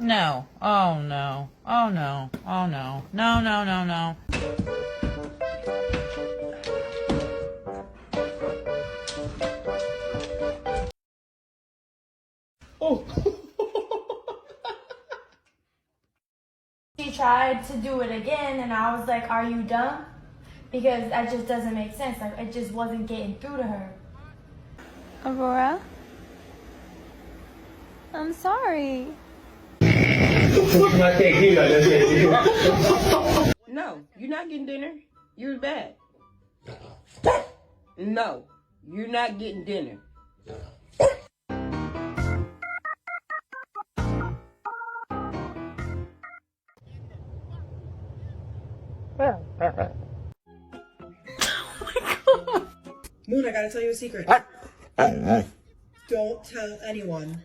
No. Oh no. Oh no. Oh no. No, no, no, no. Oh. She tried to do it again, and I was like, "Are you dumb?" Because that just doesn't make sense. Like, it just wasn't getting through to her. Aurora? I'm sorry. I can't hear that. No, you're not getting dinner. You're bad. No, you're not getting dinner. Moon, I gotta tell you a secret. Don't tell anyone.